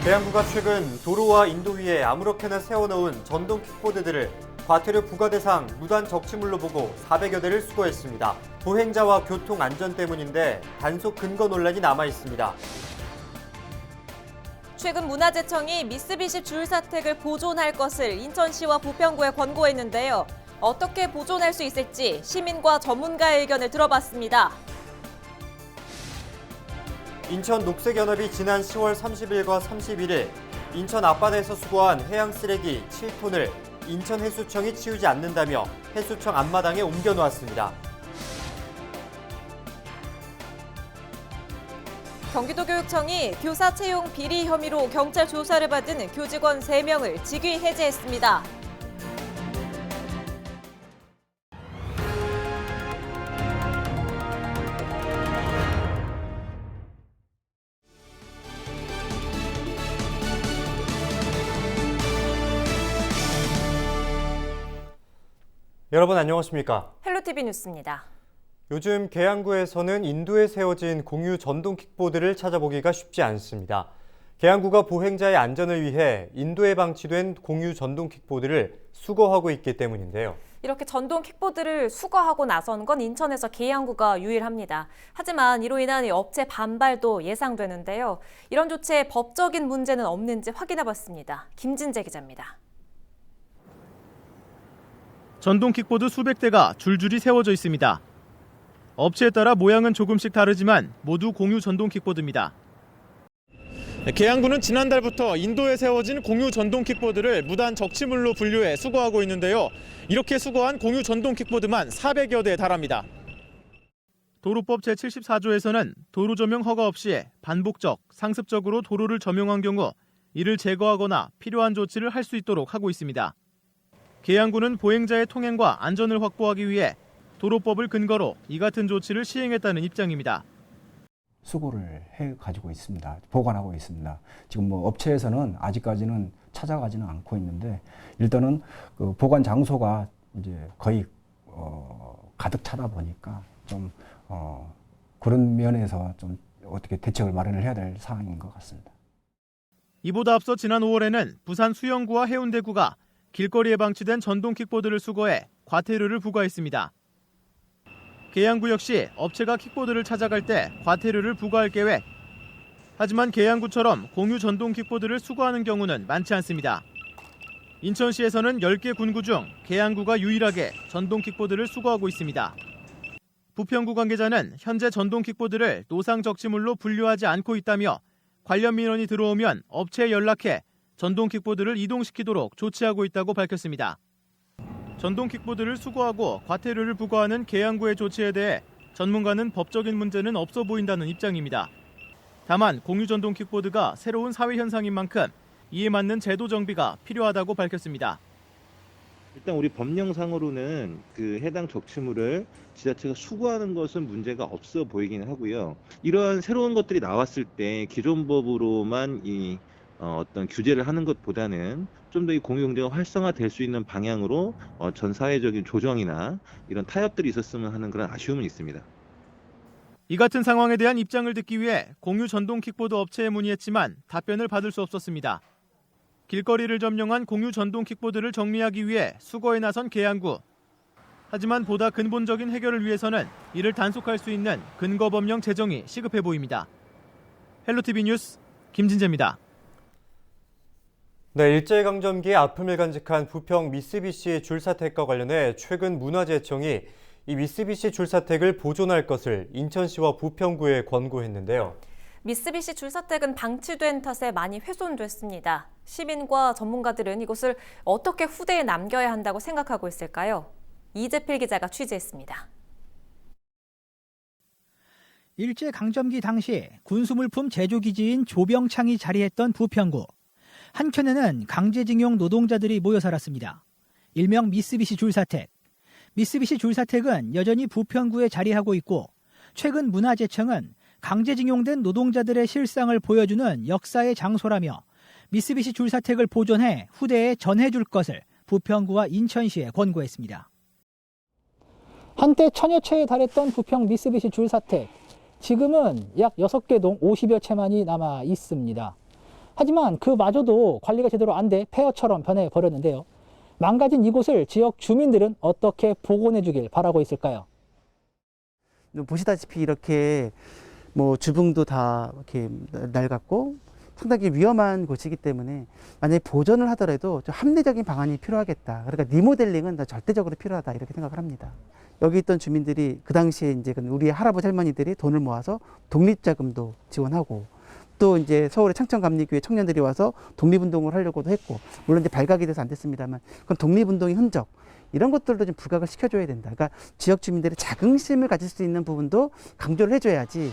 계양구가 최근 도로와 인도 위에 아무렇게나 세워놓은 전동 킥보드들을 과태료 부과 대상 무단 적치물로 보고 400여 대를 수거했습니다. 보행자와 교통 안전 때문인데 단속 근거 논란이 남아 있습니다. 최근 문화재청이 미쓰비시 줄사택을 보존할 것을 인천시와 부평구에 권고했는데요. 어떻게 보존할 수 있을지 시민과 전문가의 의견을 들어봤습니다. 인천 녹색연합이 지난 10월 30일과 31일 인천 앞바다에서 수거한 해양 쓰레기 7톤을 인천해수청이 치우지 않는다며 해수청 앞마당에 옮겨놓았습니다. 경기도교육청이 교사 채용 비리 혐의로 경찰 조사를 받은 교직원 3명을 직위 해제했습니다. 여러분 안녕하십니까? 헬로티비 뉴스입니다. 요즘 계양구에서는 인도에 세워진 공유 전동 킥보드를 찾아보기가 쉽지 않습니다. 계양구가 보행자의 안전을 위해 인도에 방치된 공유 전동 킥보드를 수거하고 있기 때문인데요. 이렇게 전동 킥보드를 수거하고 나선 건 인천에서 계양구가 유일합니다. 하지만 이로 인한 업체 반발도 예상되는데요. 이런 조치에 법적인 문제는 없는지 확인해봤습니다. 김진재 기자입니다. 전동 킥보드 수백 대가 줄줄이 세워져 있습니다. 업체에 따라 모양은 조금씩 다르지만 모두 공유 전동 킥보드입니다. 계양구는 지난달부터 인도에 세워진 공유 전동 킥보드를 무단 적치물로 분류해 수거하고 있는데요. 이렇게 수거한 공유 전동 킥보드만 400여 대에 달합니다. 도로법 제74조에서는 도로 점용 허가 없이 반복적, 상습적으로 도로를 점용한 경우 이를 제거하거나 필요한 조치를 할 수 있도록 하고 있습니다. 계양구는 보행자의 통행과 안전을 확보하기 위해 도로법을 근거로 이 같은 조치를 시행했다는 입장입니다. 수고를 해가지고 있습니다. 보관하고 있습니다. 지금 업체에서는 아직까지는 찾아가지는 않고 있는데 일단은 그 보관 장소가 이제 거의 가득 차다 보니까 좀 그런 면에서 좀 어떻게 대책을 마련을 해야 될 상황인 것 같습니다. 이보다 앞서 지난 5월에는 부산 수영구와 해운대구가 길거리에 방치된 전동 킥보드를 수거해 과태료를 부과했습니다. 계양구 역시 업체가 킥보드를 찾아갈 때 과태료를 부과할 계획. 하지만 계양구처럼 공유 전동 킥보드를 수거하는 경우는 많지 않습니다. 인천시에서는 10개 군구 중 계양구가 유일하게 전동 킥보드를 수거하고 있습니다. 부평구 관계자는 현재 전동 킥보드를 노상 적치물로 분류하지 않고 있다며 관련 민원이 들어오면 업체에 연락해 전동 킥보드를 이동시키도록 조치하고 있다고 밝혔습니다. 전동 킥보드를 수거하고 과태료를 부과하는 계양구의 조치에 대해 전문가는 법적인 문제는 없어 보인다는 입장입니다. 다만 공유 전동 킥보드가 새로운 사회 현상인 만큼 이에 맞는 제도 정비가 필요하다고 밝혔습니다. 일단 우리 법령상으로는 그 해당 적치물을 지자체가 수거하는 것은 문제가 없어 보이긴 하고요. 이러한 새로운 것들이 나왔을 때 기존 법으로만 어떤 규제를 하는 것보다는 좀 더 이 공유 경제가 활성화될 수 있는 방향으로 전 사회적인 조정이나 이런 타협들이 있었으면 하는 그런 아쉬움은 있습니다. 이 같은 상황에 대한 입장을 듣기 위해 공유 전동 킥보드 업체에 문의했지만 답변을 받을 수 없었습니다. 길거리를 점령한 공유 전동 킥보드를 정리하기 위해 수거에 나선 계양구. 하지만 보다 근본적인 해결을 위해서는 이를 단속할 수 있는 근거법령 제정이 시급해 보입니다. 헬로티비 뉴스 김진재입니다. 네, 일제강점기의 아픔을 간직한 부평 미쓰비시 줄사택과 관련해 최근 문화재청이 이 미쓰비시 줄사택을 보존할 것을 인천시와 부평구에 권고했는데요. 미쓰비시 줄사택은 방치된 탓에 많이 훼손됐습니다. 시민과 전문가들은 이곳을 어떻게 후대에 남겨야 한다고 생각하고 있을까요? 이재필 기자가 취재했습니다. 일제강점기 당시 군수물품 제조기지인 조병창이 자리했던 부평구. 한켠에는 강제징용 노동자들이 모여 살았습니다. 일명 미쓰비시 줄사택. 미쓰비시 줄사택은 여전히 부평구에 자리하고 있고 최근 문화재청은 강제징용된 노동자들의 실상을 보여주는 역사의 장소라며 미쓰비시 줄사택을 보존해 후대에 전해줄 것을 부평구와 인천시에 권고했습니다. 한때 1000여 채에 달했던 부평 미쓰비시 줄사택. 지금은 약 6개 동 50여 채만이 남아 있습니다. 하지만 그마저도 관리가 제대로 안 돼 폐허처럼 변해버렸는데요. 망가진 이곳을 지역 주민들은 어떻게 복원해 주길 바라고 있을까요? 보시다시피 이렇게 뭐 주붕도 다 이렇게 낡았고 상당히 위험한 곳이기 때문에 만약에 보존을 하더라도 좀 합리적인 방안이 필요하겠다. 그러니까 리모델링은 더 절대적으로 필요하다 이렇게 생각을 합니다. 여기 있던 주민들이 그 당시에 이제 우리 할아버지 할머니들이 돈을 모아서 독립자금도 지원하고 또 이제 서울의 창천감리교회 청년들이 와서 독립운동을 하려고도 했고 물론 이제 발각이 돼서 안 됐습니다만 그럼 독립운동의 흔적 이런 것들도 좀 부각을 시켜줘야 된다. 그러니까 지역 주민들의 자긍심을 가질 수 있는 부분도 강조를 해줘야지.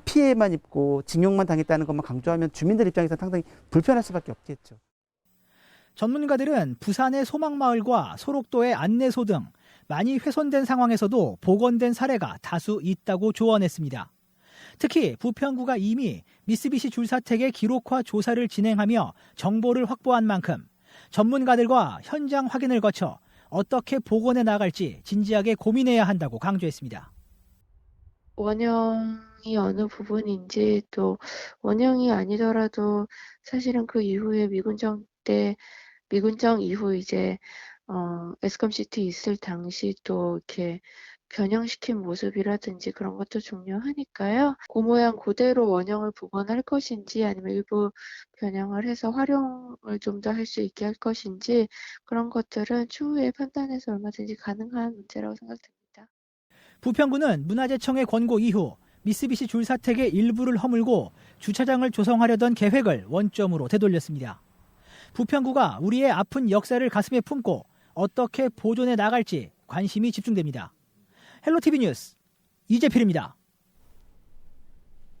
피해만 입고 징용만 당했다는 것만 강조하면 주민들 입장에서 상당히 불편할 수밖에 없겠죠. 전문가들은 부산의 소망마을과 소록도의 안내소 등 많이 훼손된 상황에서도 복원된 사례가 다수 있다고 조언했습니다. 특히 부평구가 이미 미쓰비시 줄사택의 기록화 조사를 진행하며 정보를 확보한 만큼 전문가들과 현장 확인을 거쳐 어떻게 복원해 나갈지 진지하게 고민해야 한다고 강조했습니다. 원형이 어느 부분인지 또 원형이 아니더라도 사실은 그 이후에 미군정 이후 이제 에스컴시티 있을 당시 또 이렇게 변형시킨 모습이라든지 그런 것도 중요하니까요. 그 모양 그대로 원형을 복원할 것인지 아니면 일부 변형을 해서 활용을 좀 더 할 수 있게 할 것인지 그런 것들은 추후에 판단해서 얼마든지 가능한 문제라고 생각됩니다. 부평구는 문화재청의 권고 이후 미쓰비시 줄사택의 일부를 허물고 주차장을 조성하려던 계획을 원점으로 되돌렸습니다. 부평구가 우리의 아픈 역사를 가슴에 품고 어떻게 보존해 나갈지 관심이 집중됩니다. 헬로티비 뉴스 이재필입니다.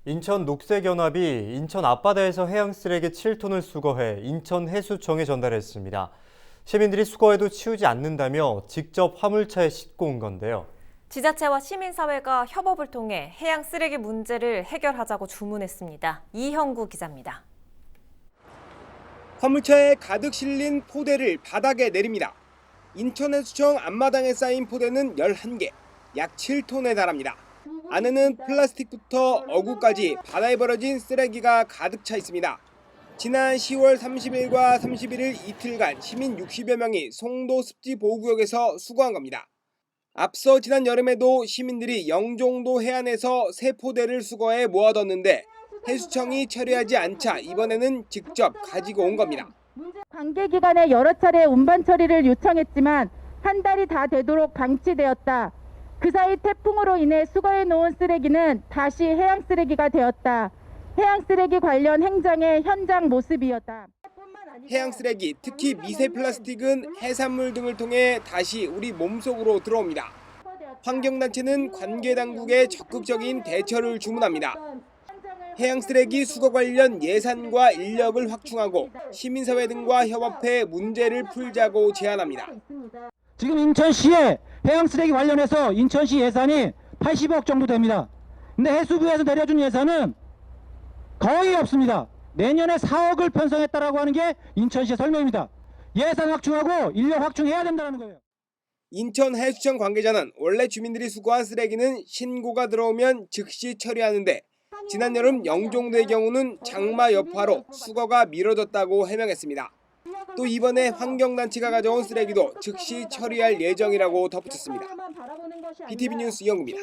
인천 녹색연합이 인천 앞바다에서 해양 쓰레기 7톤을 수거해 인천 해수청에 전달했습니다. 시민들이 수거해도 치우지 않는다며 직접 화물차에 싣고 온 건데요. 지자체와 시민사회가 협업을 통해 해양 쓰레기 문제를 해결하자고 주문했습니다. 이형구 기자입니다. 화물차에 가득 실린 포대를 바닥에 내립니다. 인천해수청 앞마당에 쌓인 포대는 11개, 약 7톤에 달합니다. 안에는 플라스틱부터 어구까지 바다에 버려진 쓰레기가 가득 차 있습니다. 지난 10월 30일과 31일 이틀간 시민 60여 명이 송도 습지보호구역에서 수거한 겁니다. 앞서 지난 여름에도 시민들이 영종도 해안에서 새 포대를 수거해 모아뒀는데 해수청이 처리하지 않자 이번에는 직접 가지고 온 겁니다. 관계기관에 여러 차례 운반 처리를 요청했지만 한 달이 다 되도록 방치되었다. 그 사이 태풍으로 인해 수거해 놓은 쓰레기는 다시 해양 쓰레기가 되었다. 해양 쓰레기 관련 행정의 현장 모습이었다. 해양 쓰레기, 특히 미세 플라스틱은 해산물 등을 통해 다시 우리 몸속으로 들어옵니다. 환경단체는 관계 당국에 적극적인 대처를 주문합니다. 해양 쓰레기 수거 관련 예산과 인력을 확충하고 시민사회 등과 협업해 문제를 풀자고 제안합니다. 지금 인천시에 해양 쓰레기 관련해서 인천시 예산이 80억 정도 됩니다. 근데 해수부에서 내려준 예산은 거의 없습니다. 내년에 4억을 편성했다라고 하는 게 인천시의 설명입니다. 예산 확충하고 인력 확충해야 된다는 거예요. 인천해수청 관계자는 원래 주민들이 수거한 쓰레기는 신고가 들어오면 즉시 처리하는데 지난 여름 영종도의 경우는 장마 여파로 수거가 미뤄졌다고 해명했습니다. 또 이번에 환경단체가 가져온 쓰레기도 즉시 처리할 예정이라고 덧붙였습니다. BTV 뉴스 이영구입니다.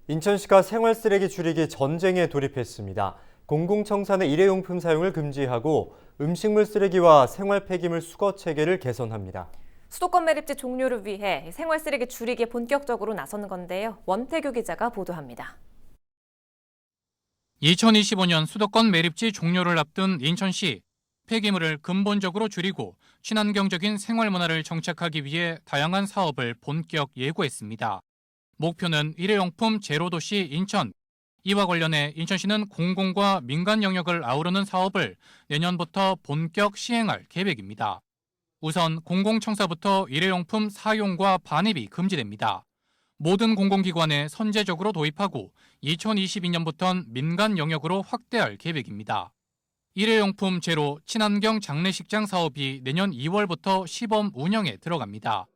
인천시가 생활쓰레기 줄이기 전쟁에 돌입했습니다. 공공청산의 일회용품 사용을 금지하고 음식물 쓰레기와 생활 폐기물 수거 체계를 개선합니다. 수도권 매립지 종료를 위해 생활쓰레기 줄이기에 본격적으로 나서는 건데요. 원태규 기자가 보도합니다. 2025년 수도권 매립지 종료를 앞둔 인천시, 폐기물을 근본적으로 줄이고 친환경적인 생활문화를 정착하기 위해 다양한 사업을 본격 예고했습니다. 목표는 일회용품 제로도시 인천. 이와 관련해 인천시는 공공과 민간 영역을 아우르는 사업을 내년부터 본격 시행할 계획입니다. 우선 공공청사부터 일회용품 사용과 반입이 금지됩니다. 모든 공공기관에 선제적으로 도입하고 2022년부터는 민간 영역으로 확대할 계획입니다. 일회용품 제로 친환경 장례식장 사업이 내년 2월부터 시범 운영에 들어갑니다.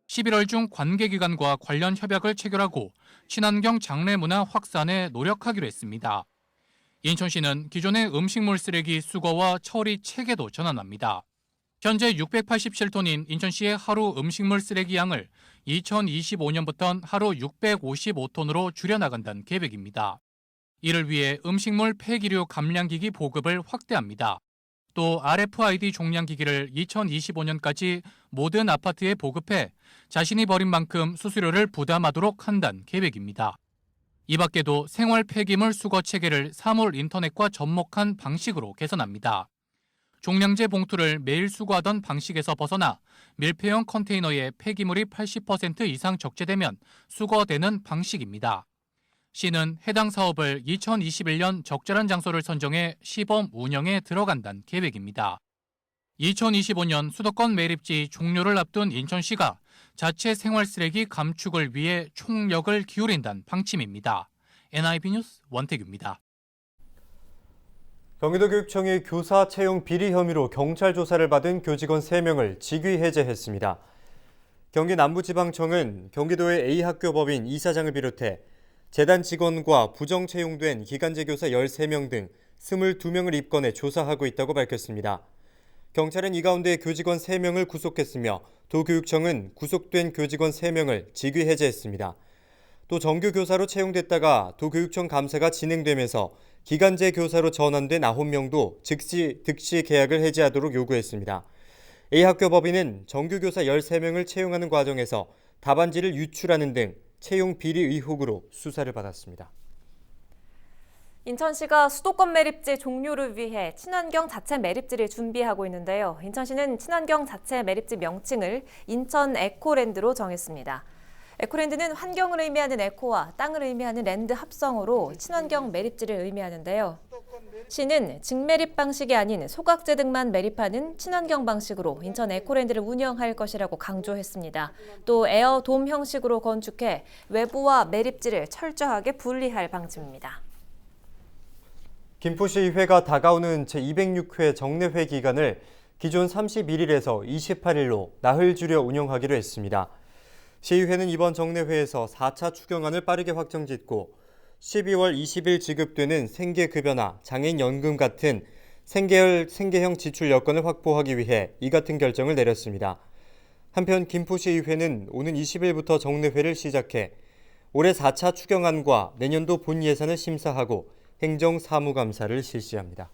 11월 중 관계기관과 관련 협약을 체결하고 친환경 장례 문화 확산에 노력하기로 했습니다. 인천시는 기존의 음식물 쓰레기 수거와 처리 체계도 전환합니다. 현재 687톤인 인천시의 하루 음식물 쓰레기 양을 2025년부터는 하루 655톤으로 줄여나간다는 계획입니다. 이를 위해 음식물 폐기류 감량기기 보급을 확대합니다. 또 RFID 종량기기를 2025년까지 모든 아파트에 보급해 자신이 버린 만큼 수수료를 부담하도록 한다는 계획입니다. 이 밖에도 생활 폐기물 수거 체계를 사물 인터넷과 접목한 방식으로 개선합니다. 종량제 봉투를 매일 수거하던 방식에서 벗어나 밀폐형 컨테이너에 폐기물이 80% 이상 적재되면 수거되는 방식입니다. 시는 해당 사업을 2021년 적절한 장소를 선정해 시범 운영에 들어간다는 계획입니다. 2025년 수도권 매립지 종료를 앞둔 인천시가 자체 생활 쓰레기 감축을 위해 총력을 기울인다는 방침입니다. NIB 뉴스 원태규입니다. 경기도교육청이 교사 채용 비리 혐의로 경찰 조사를 받은 교직원 3명을 직위 해제했습니다. 경기 남부지방청은 경기도의 A학교법인 이사장을 비롯해 재단 직원과 부정 채용된 기간제 교사 13명 등 22명을 입건해 조사하고 있다고 밝혔습니다. 경찰은 이 가운데 교직원 3명을 구속했으며 도교육청은 구속된 교직원 3명을 직위 해제했습니다. 또 정규 교사로 채용됐다가 도교육청 감사가 진행되면서 기간제 교사로 전환된 9명도 즉시 득시 계약을 해지하도록 요구했습니다. A학교법인은 정규 교사 13명을 채용하는 과정에서 답안지를 유출하는 등 채용 비리 의혹으로 수사를 받았습니다. 인천시가 수도권 매립지 종료를 위해 친환경 자체 매립지를 준비하고 있는데요. 인천시는 친환경 자체 매립지 명칭을 인천 에코랜드로 정했습니다. 에코랜드는 환경을 의미하는 에코와 땅을 의미하는 랜드 합성어로 친환경 매립지를 의미하는데요. 시는 직매립 방식이 아닌 소각제 등만 매립하는 친환경 방식으로 인천 에코랜드를 운영할 것이라고 강조했습니다. 또 에어돔 형식으로 건축해 외부와 매립지를 철저하게 분리할 방침입니다. 김포시의회가 다가오는 제206회 정례회 기간을 기존 31일에서 28일로 나흘 줄여 운영하기로 했습니다. 시의회는 이번 정례회에서 4차 추경안을 빠르게 확정짓고 12월 20일 지급되는 생계급여나 장애인연금 같은 생계형 지출 여건을 확보하기 위해 이 같은 결정을 내렸습니다. 한편 김포시의회는 오는 20일부터 정례회를 시작해 올해 4차 추경안과 내년도 본 예산을 심사하고 행정사무감사를 실시합니다.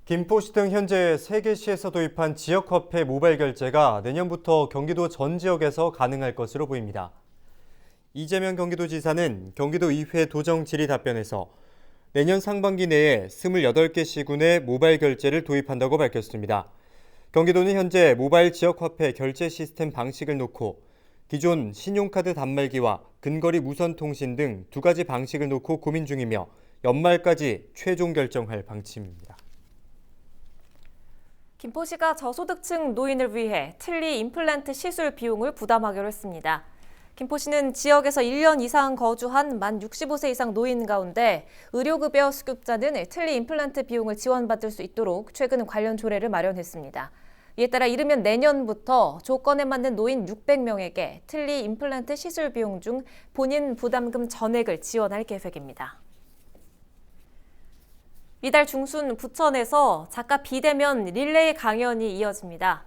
김포시 등 현재 3개 시에서 도입한 지역화폐 모바일 결제가 내년부터 경기도 전 지역에서 가능할 것으로 보입니다. 이재명 경기도지사는 경기도의회 도정 질의 답변에서 내년 상반기 내에 28개 시군에 모바일 결제를 도입한다고 밝혔습니다. 경기도는 현재 모바일 지역화폐 결제 시스템 방식을 놓고 기존 신용카드 단말기와 근거리 무선통신 등 2가지 방식을 놓고 고민 중이며 연말까지 최종 결정할 방침입니다. 김포시가 저소득층 노인을 위해 틀니 임플란트 시술 비용을 부담하기로 했습니다. 김포시는 지역에서 1년 이상 거주한 만 65세 이상 노인 가운데 의료급여 수급자는 틀니 임플란트 비용을 지원받을 수 있도록 최근 관련 조례를 마련했습니다. 이에 따라 이르면 내년부터 조건에 맞는 노인 600명에게 틀니 임플란트 시술 비용 중 본인 부담금 전액을 지원할 계획입니다. 이달 중순 부천에서 작가 비대면 릴레이 강연이 이어집니다.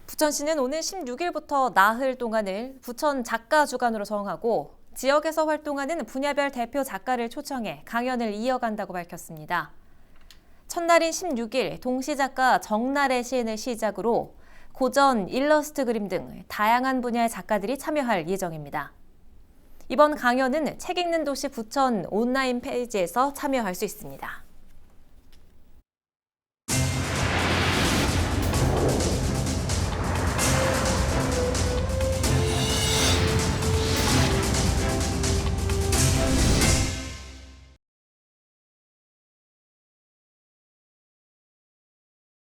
부천시는 오는 16일부터 나흘 동안을 부천 작가 주간으로 정하고 지역에서 활동하는 분야별 대표 작가를 초청해 강연을 이어간다고 밝혔습니다. 첫날인 16일 동시작가 정날의 시인을 시작으로 고전, 일러스트 그림 등 다양한 분야의 작가들이 참여할 예정입니다. 이번 강연은 책 읽는 도시 부천 온라인 페이지에서 참여할 수 있습니다.